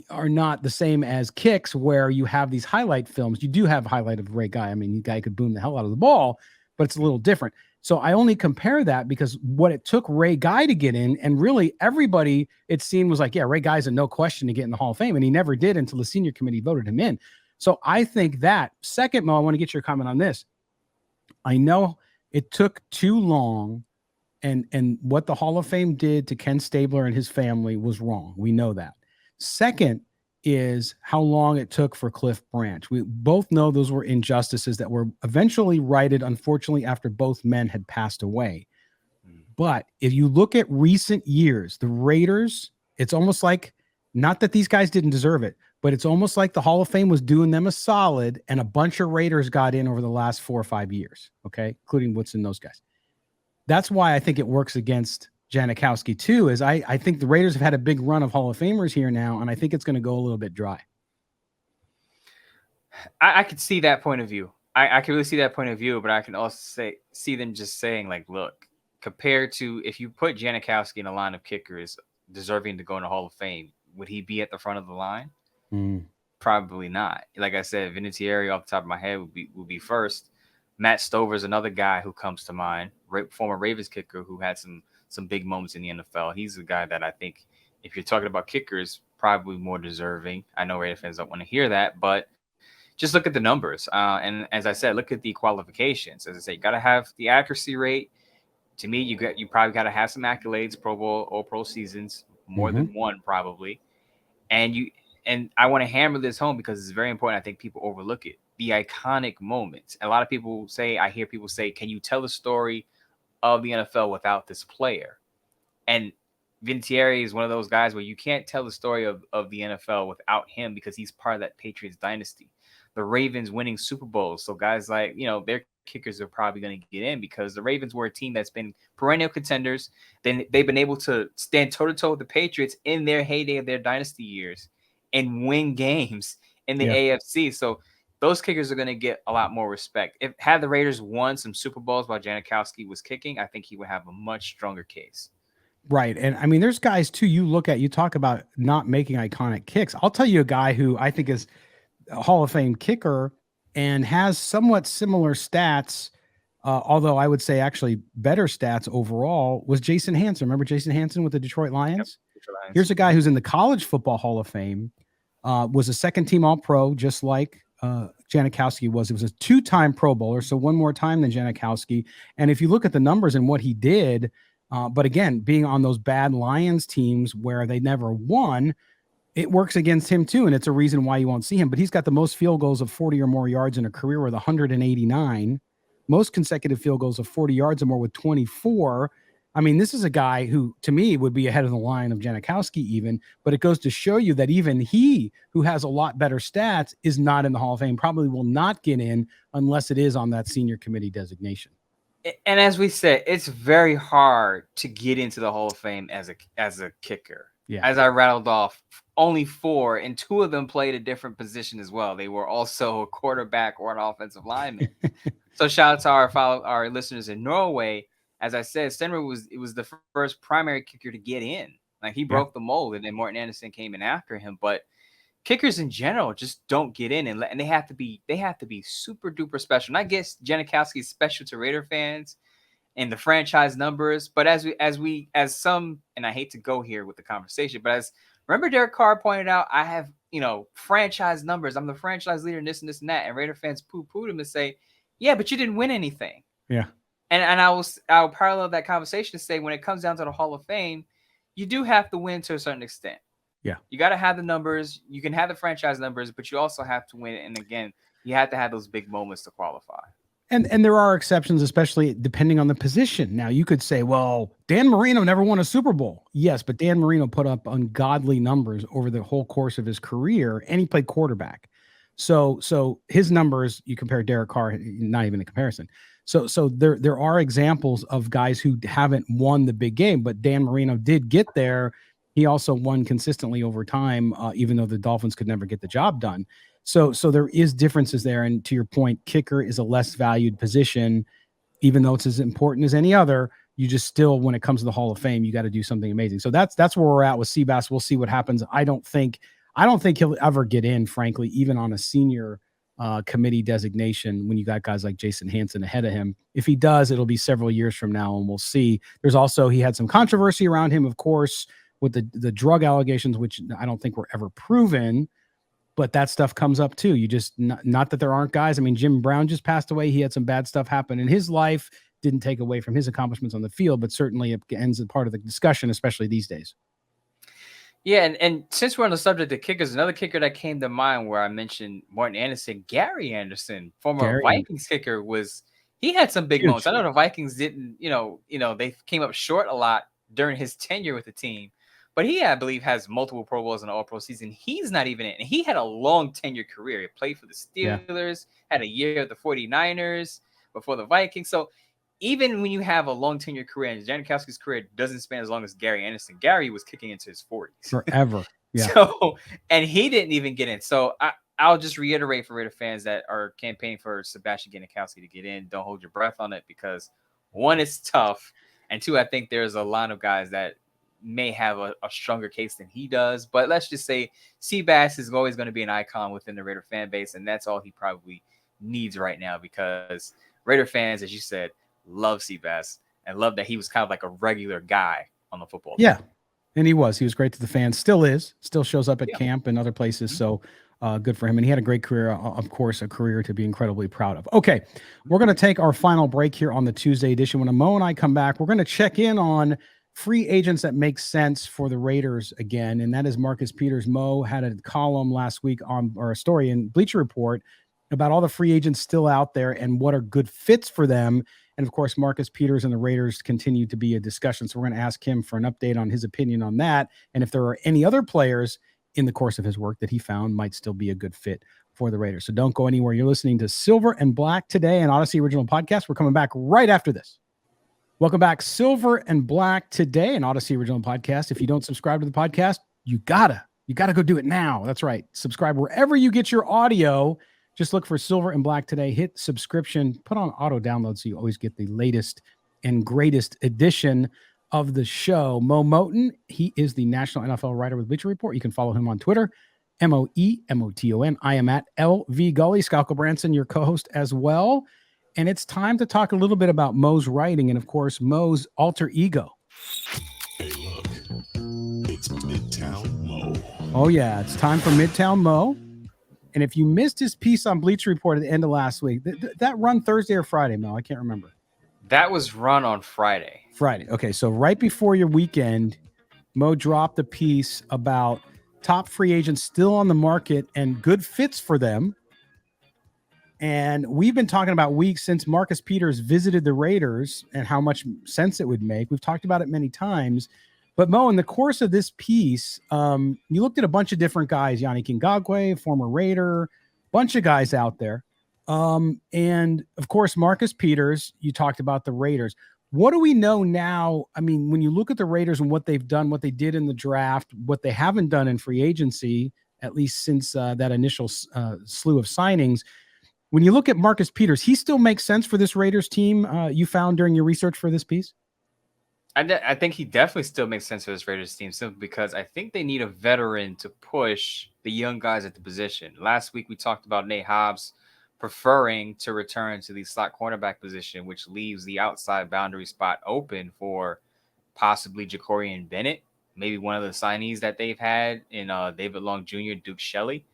Speaker 1: are not the same as kicks, where you have these highlight films. You do have a highlight of Ray Guy. I mean, the guy could boom the hell out of the ball, but it's a little different. So I only compare that because what it took Ray Guy to get in, and really everybody, it seemed, was like, yeah, Ray Guy's a no question to get in the Hall of Fame. And he never did until the senior committee voted him in. So I think that. Second, Mo, I want to get your comment on this. I know it took too long, and what the Hall of Fame did to Ken Stabler and his family was wrong. We know that. Second is how long it took for Cliff Branch. We both know those were injustices that were eventually righted, unfortunately, after both men had passed away. But if you look at recent years, the Raiders, it's almost like, not that these guys didn't deserve it, but it's almost like the Hall of Fame was doing them a solid, and a bunch of Raiders got in over the last 4 or 5 years, okay, including Woodson, those guys. That's why I think it works against Janikowski too, is I think the Raiders have had a big run of Hall of Famers here now, and I think it's going to go a little bit dry.
Speaker 2: I could see that point of view. I can really see that point of view, but I can also see them just saying, like, look, compared to if you put Janikowski in a line of kickers deserving to go in the Hall of Fame, would he be at the front of the line? Probably not. Like I said, Vinatieri off the top of my head would be first. Matt Stover is another guy who comes to mind, former Ravens kicker who had some big moments in the NFL. He's a guy that I think, if you're talking about kickers, probably more deserving. I know Raider fans don't want to hear that, but just look at the numbers. And as I said, look at the qualifications. As I say, you got to have the accuracy rate. To me, you probably got to have some accolades, Pro Bowl or Pro seasons, more than one probably. And I want to hammer this home because it's very important. I think people overlook it. The iconic moments. A lot of people say, I hear people say, can you tell the story of the NFL without this player? And Vinatieri is one of those guys where you can't tell the story of the NFL without him, because he's part of that Patriots dynasty. The Ravens winning Super Bowls. So guys like, their kickers are probably going to get in because the Ravens were a team that's been perennial contenders. Then they've been able to stand toe-to-toe with the Patriots in their heyday of their dynasty years and win games in the AFC. So those kickers are going to get a lot more respect. Had the Raiders won some Super Bowls while Janikowski was kicking, I think he would have a much stronger case.
Speaker 1: Right. And I mean, there's guys too, you talk about not making iconic kicks. I'll tell you a guy who I think is a Hall of Fame kicker and has somewhat similar stats, although I would say actually better stats overall, was Jason Hanson. Remember Jason Hanson with the Detroit Lions? Yep, Detroit Lions. Here's a guy who's in the College Football Hall of Fame, was a second-team All-Pro, just like Janikowski was. It was a 2-time Pro Bowler, so one more time than Janikowski. And if you look at the numbers and what he did, but again, being on those bad Lions teams where they never won, it works against him too, and it's a reason why you won't see him. But he's got the most field goals of 40 or more yards in a career with 189, most consecutive field goals of 40 yards or more with 24. I mean, this is a guy who, to me, would be ahead of the line of Janikowski even, but it goes to show you that even he, who has a lot better stats, is not in the Hall of Fame, probably will not get in unless it is on that senior committee designation.
Speaker 2: And as we said, it's very hard to get into the Hall of Fame as a kicker. Yeah. As I rattled off, only 4, and 2 of them played a different position as well. They were also a quarterback or an offensive lineman. So shout out to our listeners in Norway. As I said, Stenberg was the first primary kicker to get in. Like, he broke the mold, and then Morten Andersen came in after him. But kickers in general just don't get in, and they have to be super duper special. And I guess Janikowski is special to Raider fans and the franchise numbers. But as some, and I hate to go here with the conversation, but remember Derek Carr pointed out, I have, franchise numbers. I'm the franchise leader in this and this and that. And Raider fans poo-pooed him and say, yeah, but you didn't win anything.
Speaker 1: Yeah.
Speaker 2: And I'll parallel that conversation to say, when it comes down to the Hall of Fame, you do have to win to a certain extent.
Speaker 1: Yeah.
Speaker 2: You got to have the numbers. You can have the franchise numbers, but you also have to win. And again, you have to have those big moments to qualify.
Speaker 1: And there are exceptions, especially depending on the position. Now, you could say, well, Dan Marino never won a Super Bowl. Yes, but Dan Marino put up ungodly numbers over the whole course of his career, and he played quarterback. So his numbers, you compare Derek Carr, not even a comparison. So there are examples of guys who haven't won the big game, but Dan Marino did get there. He also won consistently over time, even though the Dolphins could never get the job done. So there is differences there. And to your point, kicker is a less valued position, even though it's as important as any other. You just still, when it comes to the Hall of Fame, you got to do something amazing. So that's where we're at with Seabass. We'll see what happens. I don't think he'll ever get in, frankly, even on a senior committee designation when you got guys like Jason Hansen ahead of him. If he does, it'll be several years from now, and we'll see. There's also, he had some controversy around him, of course, with the drug allegations, which I don't think were ever proven, but that stuff comes up too. You just, not that there aren't guys. I mean, Jim Brown just passed away. He had some bad stuff happen in his life. Didn't take away from his accomplishments on the field, but certainly it ends as part of the discussion, especially these days.
Speaker 2: Yeah, and since we're on the subject of kickers, another kicker that came to mind where I mentioned Martin Anderson, Gary Anderson, former Vikings kicker, he had some big moments. I know the Vikings didn't, they came up short a lot during his tenure with the team, but he, I believe, has multiple Pro Bowls and an All-Pro season. He's not even in. And he had a long tenure career. He played for the Steelers, had a year at the 49ers before the Vikings. So even when you have a long tenure career, and Janikowski's career doesn't span as long as Gary Anderson, Gary was kicking into his 40s.
Speaker 1: Forever. Yeah.
Speaker 2: So, and he didn't even get in. So I'll just reiterate for Raider fans that are campaigning for Sebastian Janikowski to get in, don't hold your breath on it, because one, it's tough. And two, I think there's a line of guys that may have a stronger case than he does. But let's just say Seabass is always going to be an icon within the Raider fan base. And that's all he probably needs right now, because Raider fans, as you said, love Seabass and love that he was kind of like a regular guy on the football team.
Speaker 1: Yeah. And he was great to the fans, still shows up at camp and other places. So good for him. And he had a great career, of course, a career to be incredibly proud of. Okay. We're going to take our final break here on the Tuesday edition. When Mo and I come back, we're going to check in on free agents that make sense for the Raiders again. And that is Marcus Peters. Mo had a column last week or a story in Bleacher Report about all the free agents still out there and what are good fits for them. And of course, Marcus Peters and the Raiders continue to be a discussion. So we're going to ask him for an update on his opinion on that. And if there are any other players in the course of his work that he found might still be a good fit for the Raiders. So don't go anywhere. You're listening to Silver and Black today, an Odyssey original podcast. We're coming back right after this. Welcome back. Silver and Black today, an Odyssey original podcast. If you don't subscribe to the podcast, you gotta go do it now. That's right. Subscribe wherever you get your audio. Just look for Silver and Black today. Hit subscription, put on auto download so you always get the latest and greatest edition of the show. Moe Moton, he is the national NFL writer with Bleacher Report. You can follow him on Twitter, MoeMoton. I am at LV Gully. Scott Gulbransen, your co-host as well. And it's time to talk a little bit about Mo's writing and, of course, Mo's alter ego.
Speaker 3: Hey, look, it's Midtown Mo.
Speaker 1: Oh, yeah, it's time for Midtown Mo. And if you missed his piece on Bleacher Report at the end of last week, that run Thursday or Friday, Mo? I can't remember.
Speaker 2: That was run on Friday.
Speaker 1: Friday. Okay, so right before your weekend, Mo dropped a piece about top free agents still on the market and good fits for them. And we've been talking about weeks since Marcus Peters visited the Raiders and how much sense it would make. We've talked about it many times. But Mo, in the course of this piece, you looked at a bunch of different guys, Yanni Ngakwe, former Raider, bunch of guys out there. And of course, Marcus Peters, you talked about the Raiders. What do we know now? I mean, when you look at the Raiders and what they've done, what they did in the draft, what they haven't done in free agency, at least since that initial slew of signings, when you look at Marcus Peters, he still makes sense for this Raiders team you found during your research for this piece?
Speaker 2: I think he definitely still makes sense for this Raiders team, simply because I think they need a veteran to push the young guys at the position. Last week, we talked about Nate Hobbs preferring to return to the slot cornerback position, which leaves the outside boundary spot open for possibly Jacorian Bennett, maybe one of the signees that they've had in David Long Jr., Duke Shelley.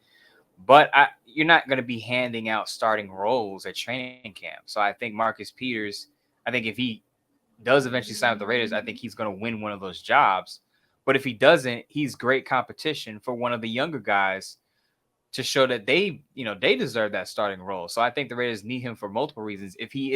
Speaker 2: But you're not going to be handing out starting roles at training camp. So I think Marcus Peters, if he does eventually sign with the Raiders, I think he's going to win one of those jobs. But if he doesn't, he's great competition for one of the younger guys to show that they deserve that starting role. So I think the Raiders need him for multiple reasons. If he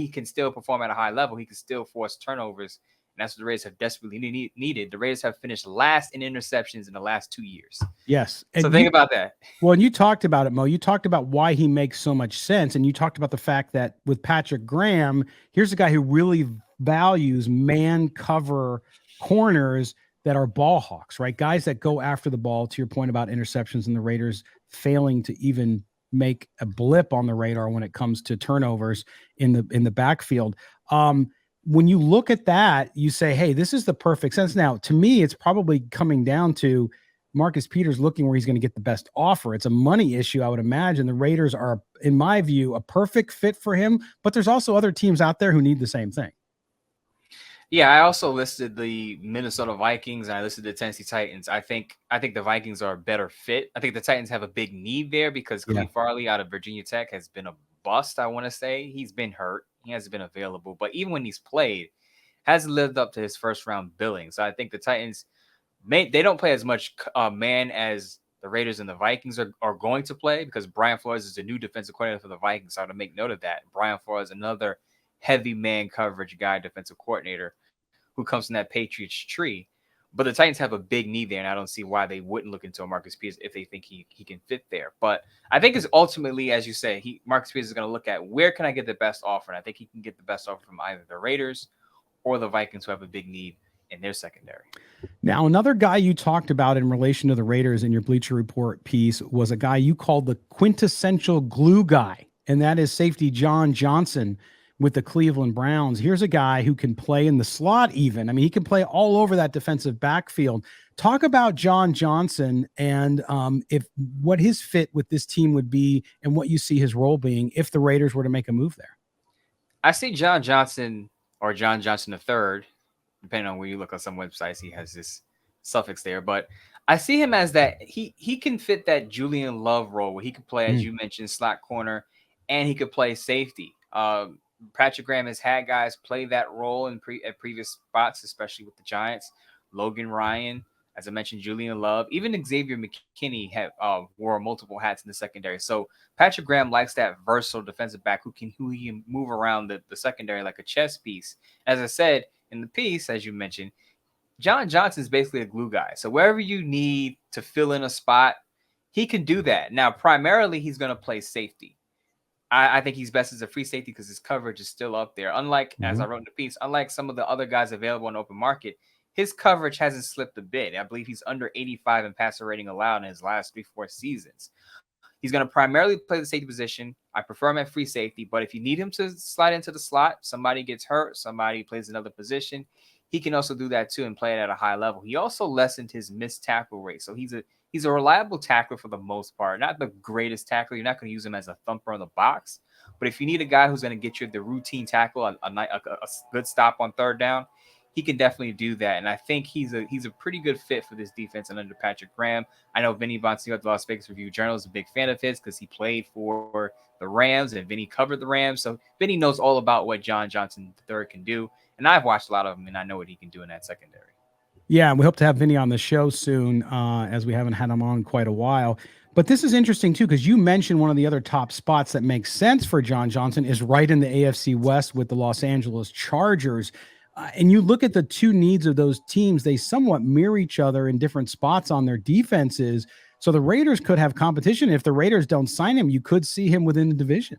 Speaker 2: can still perform at a high level, he can still force turnovers And that's what the Raiders have desperately needed. The Raiders have finished last in interceptions in the last 2 years.
Speaker 1: Yes.
Speaker 2: And so think about that.
Speaker 1: Well, and you talked about it, Mo. You talked about why he makes so much sense. And you talked about the fact that with Patrick Graham, here's a guy who really values man cover corners that are ball hawks, right? Guys that go after the ball, to your point about interceptions and the Raiders failing to even make a blip on the radar when it comes to turnovers in the backfield. When you look at that, you say, hey, this is the perfect sense. Now, to me, it's probably coming down to Marcus Peters looking where he's going to get the best offer. It's a money issue, I would imagine. The Raiders are, in my view, a perfect fit for him, but there's also other teams out there who need the same thing.
Speaker 2: Yeah, I also listed the Minnesota Vikings and I listed the Tennessee Titans. I think the Vikings are a better fit. I think the Titans have a big need there because Cleve Farley out of Virginia Tech has been a bust, I want to say. He's been hurt. He hasn't been available. But even when he's played, hasn't lived up to his first-round billing. So I think the Titans, they don't play as much man as the Raiders and the Vikings are going to play because Brian Flores is the new defensive coordinator for the Vikings. So I have to make note of that. Brian Flores, another heavy man coverage guy, defensive coordinator who comes from that Patriots tree. But the Titans have a big need there, and I don't see why they wouldn't look into a Marcus Peters if they think he can fit there. But I think it's ultimately, as you say, Marcus Peters is going to look at where can I get the best offer, and I think he can get the best offer from either the Raiders or the Vikings, who have a big need in their secondary.
Speaker 1: Now, another guy you talked about in relation to the Raiders in your Bleacher Report piece was a guy you called the quintessential glue guy, and that is safety John Johnson with the Cleveland Browns. Here's a guy who can play in the slot even. I mean, he can play all over that defensive backfield. Talk about John Johnson and what his fit with this team would be and what you see his role being if the Raiders were to make a move there.
Speaker 2: I see John Johnson or John Johnson III, depending on where you look on some websites, he has this suffix there, but I see him as that he can fit that Julian Love role where he could play, as you mentioned, slot corner, and he could play safety. Patrick Graham has had guys play that role at previous spots, especially with the Giants. Logan Ryan, as I mentioned, Julian Love, even Xavier McKinney wore multiple hats in the secondary. So Patrick Graham likes that versatile defensive back who can move around the secondary like a chess piece. As I said in the piece, as you mentioned, John Johnson is basically a glue guy. So wherever you need to fill in a spot, he can do that. Now, primarily, he's going to play safety. I think he's best as a free safety because his coverage is still up there. Unlike, as I wrote in the piece, unlike some of the other guys available on the open market, his coverage hasn't slipped a bit. I believe he's under 85 in passer rating allowed in his last 3-4 seasons. He's going to primarily play the safety position. I prefer him at free safety, but if you need him to slide into the slot, somebody gets hurt, somebody plays another position, he can also do that too and play it at a high level. He also lessened his missed tackle rate. So he's a reliable tackler for the most part. Not the greatest tackler. You're not going to use him as a thumper in the box. But if you need a guy who's going to get you the routine tackle, a good stop on third down, he can definitely do that. And I think he's a pretty good fit for this defense and under Patrick Graham. I know Vinny Bonsignore at the Las Vegas Review-Journal is a big fan of his because he played for the Rams and Vinny covered the Rams. So Vinny knows all about what John Johnson III can do. And I've watched a lot of him, and I know what he can do in that secondary.
Speaker 1: Yeah, we hope to have Vinny on the show soon, as we haven't had him on quite a while. But this is interesting, too, because you mentioned one of the other top spots that makes sense for John Johnson is right in the AFC West with the Los Angeles Chargers. And you look at the two needs of those teams, they somewhat mirror each other in different spots on their defenses. So the Raiders could have competition. If the Raiders don't sign him, you could see him within the division.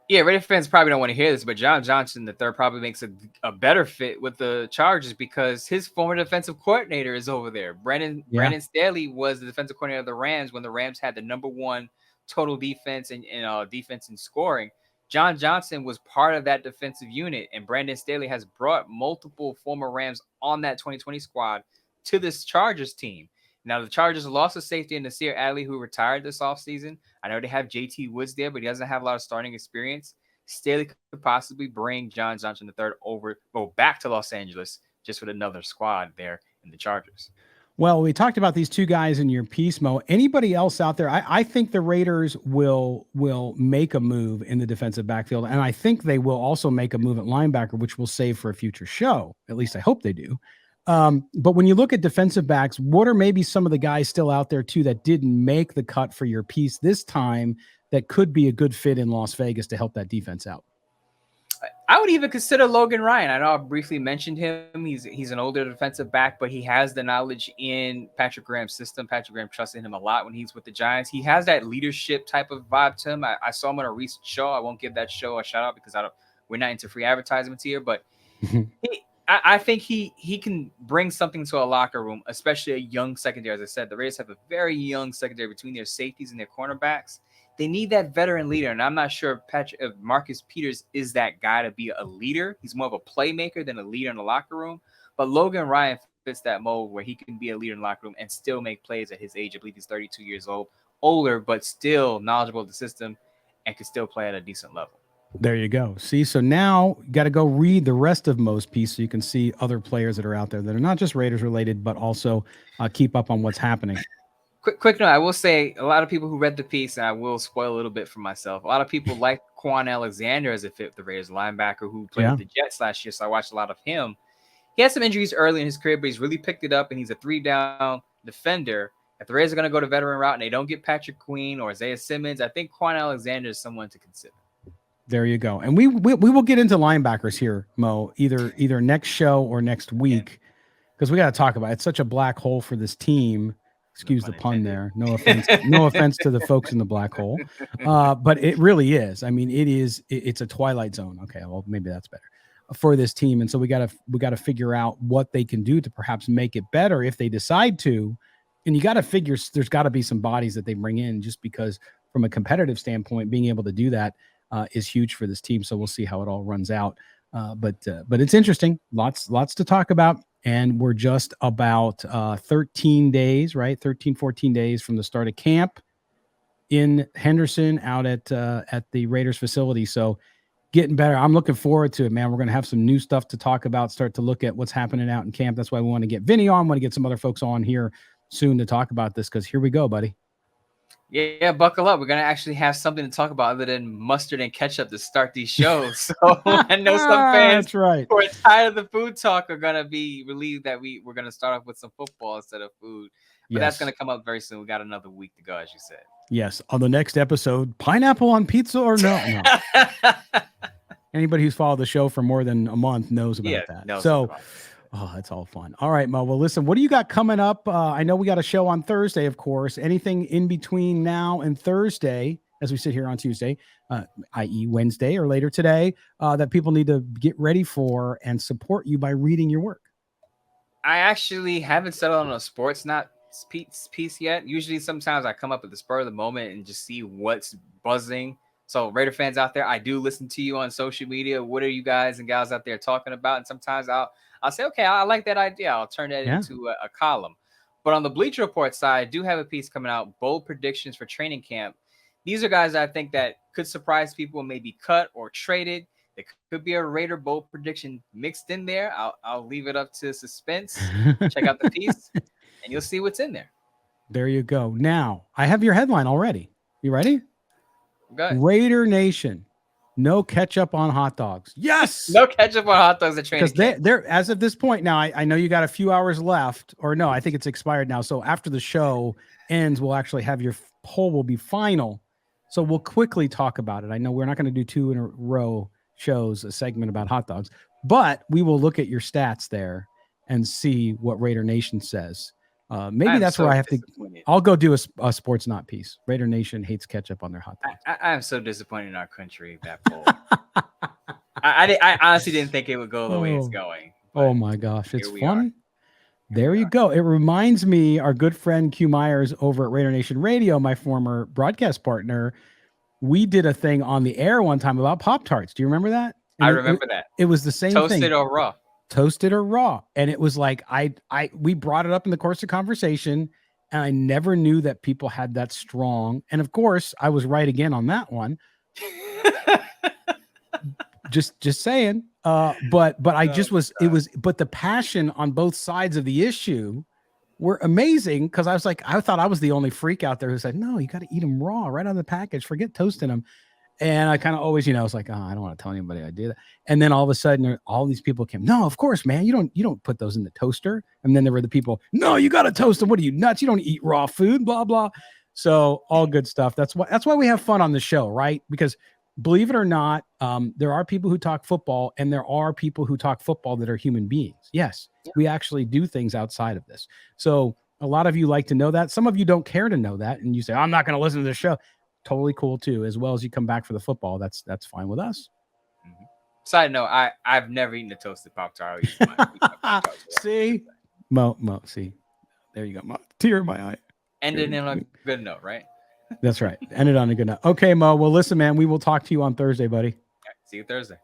Speaker 2: Yeah, Raider fans probably don't want to hear this, but John Johnson III probably makes a better fit with the Chargers because his former defensive coordinator is over there. Brandon Staley was the defensive coordinator of the Rams when the Rams had the #1 total defense and defense and scoring. John Johnson was part of that defensive unit, and Brandon Staley has brought multiple former Rams on that 2020 squad to this Chargers team. Now, the Chargers lost a safety in Nasir Adderley, who retired this offseason. I know they have JT Woods there, but he doesn't have a lot of starting experience. Staley could possibly bring John Johnson III back to Los Angeles just with another squad there in the Chargers.
Speaker 1: Well, we talked about these two guys in your piece, Mo. Anybody else out there? I think the Raiders will make a move in the defensive backfield, and I think they will also make a move at linebacker, which we'll save for a future show. At least I hope they do. But when you look at defensive backs, what are maybe some of the guys still out there too that didn't make the cut for your piece this time that could be a good fit in Las Vegas to help that defense out?
Speaker 2: I would even consider Logan Ryan. I know I briefly mentioned him. He's an older defensive back, but he has the knowledge in Patrick Graham's system. Patrick Graham trusted him a lot when he's with the Giants. He has that leadership type of vibe to him. I saw him on a recent show. I won't give that show a shout out because we're not into free advertisements here, but I think he can bring something to a locker room, especially a young secondary. As I said, the Raiders have a very young secondary between their safeties and their cornerbacks. They need that veteran leader, and I'm not sure if Marcus Peters is that guy to be a leader. He's more of a playmaker than a leader in the locker room. But Logan Ryan fits that mold where he can be a leader in the locker room and still make plays at his age. I believe he's 32 years old, older, but still knowledgeable of the system and can still play at a decent level.
Speaker 1: There you go. See, so now you got to go read the rest of Mo's piece so you can see other players that are out there that are not just Raiders related, but also keep up on what's happening.
Speaker 2: Quick note, I will say a lot of people who read the piece, and I will spoil a little bit for myself, a lot of people like Quan Alexander as a fit for the Raiders linebacker who played with the Jets last year, so I watched a lot of him. He had some injuries early in his career, but he's really picked it up, and he's a 3-down defender. If the Raiders are going to go to veteran route and they don't get Patrick Queen or Isaiah Simmons, I think Quan Alexander is someone to consider.
Speaker 1: There you go. And we will get into linebackers here, Mo, either next show or next week, because we got to talk about it. It's such a black hole for this team. Excuse the pun there. No offense. No offense to the folks in the black hole. But it really is. I mean, it's a twilight zone. Okay, well, maybe that's better for this team. And so we gotta figure out what they can do to perhaps make it better if they decide to. And you got to figure there's got to be some bodies that they bring in, just because from a competitive standpoint, being able to do that is huge for this team. So we'll see how it all runs out. But it's interesting. Lots to talk about. And we're just about 13 days, right? 14 days from the start of camp in Henderson out at the Raiders facility. So getting better. I'm looking forward to it, man. We're going to have some new stuff to talk about, start to look at what's happening out in camp. That's why we want to get Vinny on. Want to get some other folks on here soon to talk about this, because here we go, buddy.
Speaker 2: Yeah, buckle up. We're going to actually have something to talk about other than mustard and ketchup to start these shows. So I know some fans who are tired of the food talk are going to be relieved that we're going to start off with some football instead of food. But that's going to come up very soon. We got another week to go, as you said. Yes.
Speaker 1: On the next episode, pineapple on pizza or no? Anybody who's followed the show for more than a month knows about that. So that's all fun. All right, Mo. Well, listen, what do you got coming up? I know we got a show on Thursday, of course. Anything in between now and Thursday, as we sit here on Tuesday, i.e. Wednesday or later today, that people need to get ready for and support you by reading your work?
Speaker 2: I actually haven't settled on a sports piece yet. Usually, sometimes I come up at the spur of the moment and just see what's buzzing. So Raider fans out there, I do listen to you on social media. What are you guys and gals out there talking about? And sometimes I'll say, okay, I like that idea. I'll turn that into a column. But on the Bleacher Report side, I do have a piece coming out, bold predictions for training camp. These are guys I think that could surprise people and maybe cut or traded. There could be a Raider bold prediction mixed in there. I'll leave it up to suspense. Check out the piece, and you'll see what's in there.
Speaker 1: There you go. Now, I have your headline already. You ready?
Speaker 2: Go ahead.
Speaker 1: Raider Nation. No ketchup on hot dogs. Yes.
Speaker 2: No ketchup on hot dogs at training camp.
Speaker 1: Because they're as of this point now, I know you got a few hours left, or no, I think it's expired now. So after the show ends, we'll actually have your poll will be final. So we'll quickly talk about it. I know we're not going to do 2 in a row shows, a segment about hot dogs, but we will look at your stats there and see what Raider Nation says. Maybe that's where I have to. I'll go do a sports not piece. Raider Nation hates ketchup on their hot dogs.
Speaker 2: I am so disappointed in our country, that poll. I honestly didn't think it would go the way it's going.
Speaker 1: Oh my gosh, it's funny. There you go. It reminds me, our good friend Q Myers over at Raider Nation Radio, my former broadcast partner, we did a thing on the air one time about Pop-Tarts. Do you remember that?
Speaker 2: And I remember that.
Speaker 1: It was the same thing.
Speaker 2: Toasted or raw.
Speaker 1: Toasted or raw. And it was like, we brought it up in the course of conversation, and I never knew that people had that strong. And of course, I was right again on that one. just saying. But I just was, it was, but the passion on both sides of the issue were amazing, because I was like, I thought I was the only freak out there who said, no, you got to eat them raw right on the package. Forget toasting them. And I kind of always, I was like, oh, I don't want to tell anybody I did that. And then all of a sudden, all these people came. No, of course, man. You don't put those in the toaster. And then there were the people. No, you got to toast them. What are you, nuts? You don't eat raw food. Blah blah. So all good stuff. That's why we have fun on the show, right? Because believe it or not, there are people who talk football, and there are people who talk football that are human beings. Yes, we actually do things outside of this. So a lot of you like to know that. Some of you don't care to know that, and you say, I'm not going to listen to this show. Totally cool too. As well as you come back for the football, that's fine with us.
Speaker 2: Mm-hmm. Side note, I've never eaten a toasted Pop-Tart.
Speaker 1: See, Mo, see, there you go, Mo. Tear in my eye.
Speaker 2: Ended in a good note, right?
Speaker 1: That's right. Ended on a good note. Okay, Mo. Well, listen, man, we will talk to you on Thursday, buddy.
Speaker 2: Right, see you Thursday.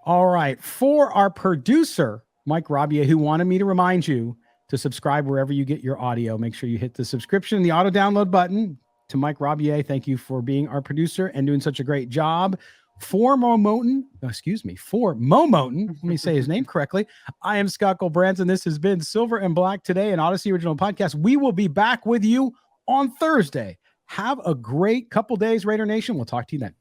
Speaker 1: All right. For our producer, Mike Rabier, who wanted me to remind you to subscribe wherever you get your audio. Make sure you hit the subscription, the auto download button. To Mike Rabier, thank you for being our producer and doing such a great job. For Moe Moton, let me say his name correctly. I am Scott Gulbransen. This has been Silver and Black Today, an Odyssey Original Podcast. We will be back with you on Thursday. Have a great couple days, Raider Nation. We'll talk to you then.